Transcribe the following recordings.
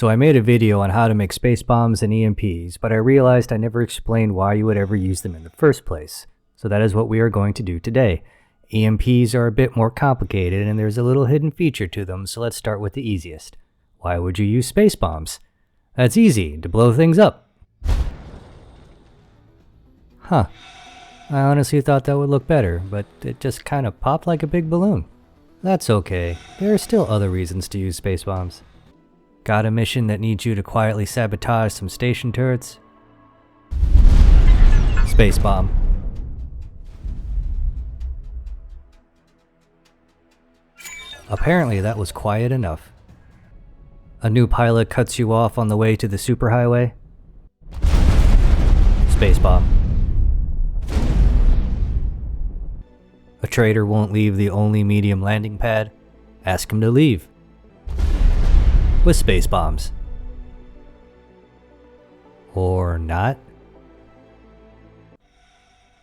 So I made a video on how to make space bombs and EMPs, but I realized I never explained why you would ever use them in the first place. So that is what we are going to do today. EMPs are a bit more complicated and there's a little hidden feature to them, so let's start with the easiest. Why would you use space bombs? That's easy, to blow things up. Huh. I honestly thought that would look better, but it just kind of popped like a big balloon. That's okay. There are still other reasons to use space bombs. Got a mission that needs you to quietly sabotage some station turrets? Space bomb. Apparently that was quiet enough. A new pilot cuts you off on the way to the superhighway? Space bomb. A trader won't leave the only medium landing pad? Ask him to leave. With space bombs. Or not?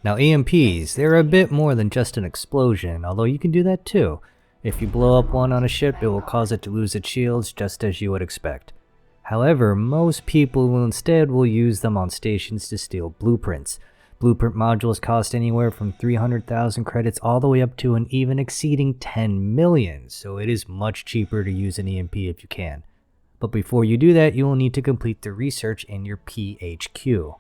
Now EMPs, they're a bit more than just an explosion, although you can do that too. If you blow up one on a ship, it will cause it to lose its shields just as you would expect. However, most people will instead use them on stations to steal blueprints. Blueprint modules cost anywhere from 300,000 credits all the way up to and even exceeding 10 million, so it is much cheaper to use an EMP if you can. But before you do that, you will need to complete the research in your PHQ.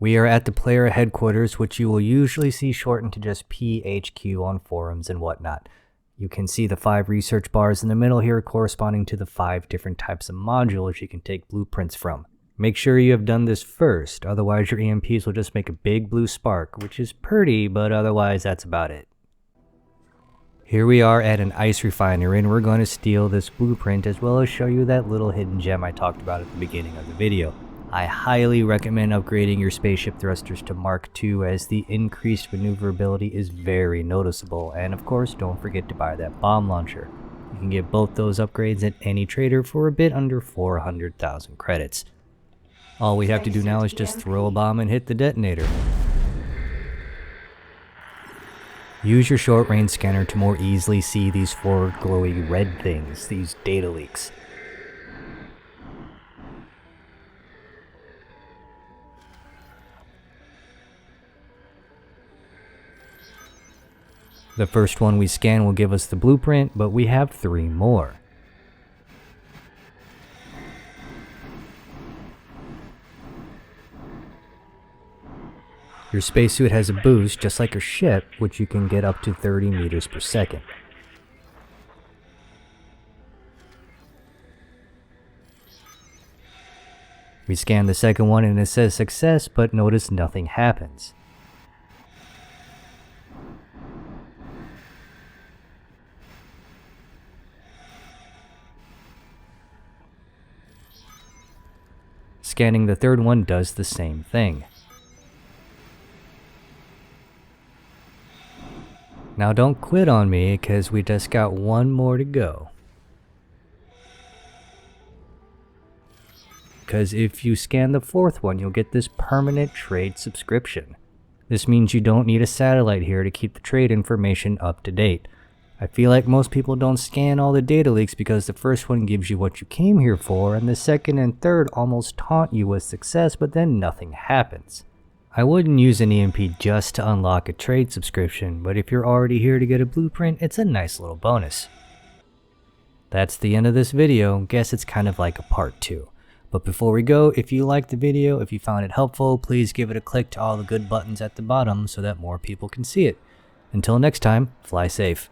We are at the player headquarters, which you will usually see shortened to just PHQ on forums and whatnot. You can see the 5 research bars in the middle here corresponding to the 5 different types of modules you can take blueprints from. Make sure you have done this first, otherwise your EMPs will just make a big blue spark, which is pretty, but otherwise that's about it. Here we are at an ice refinery and we're going to steal this blueprint as well as show you that little hidden gem I talked about at the beginning of the video. I highly recommend upgrading your spaceship thrusters to Mark II as the increased maneuverability is very noticeable, and of course don't forget to buy that bomb launcher. You can get both those upgrades at any trader for a bit under 400,000 credits. All we have to do now is just throw a bomb and hit the detonator. Use your short range scanner to more easily see these 4 glowy red things, these data leaks. The first one we scan will give us the blueprint, but we have 3 more. Your spacesuit has a boost, just like your ship, which you can get up to 30 meters per second. We scan the second one and it says success, but notice nothing happens. Scanning the third one does the same thing. Now don't quit on me, because we just got 1 more to go. Because if you scan the 4th one, you'll get this permanent trade subscription. This means you don't need a satellite here to keep the trade information up to date. I feel like most people don't scan all the data leaks because the first one gives you what you came here for, and the second and third almost taunt you with success, but then nothing happens. I wouldn't use an EMP just to unlock a trade subscription, but if you're already here to get a blueprint, it's a nice little bonus. That's the end of this video. Guess it's kind of like a part 2. But before we go, if you liked the video, if you found it helpful, please give it a click to all the good buttons at the bottom so that more people can see it. Until next time, fly safe.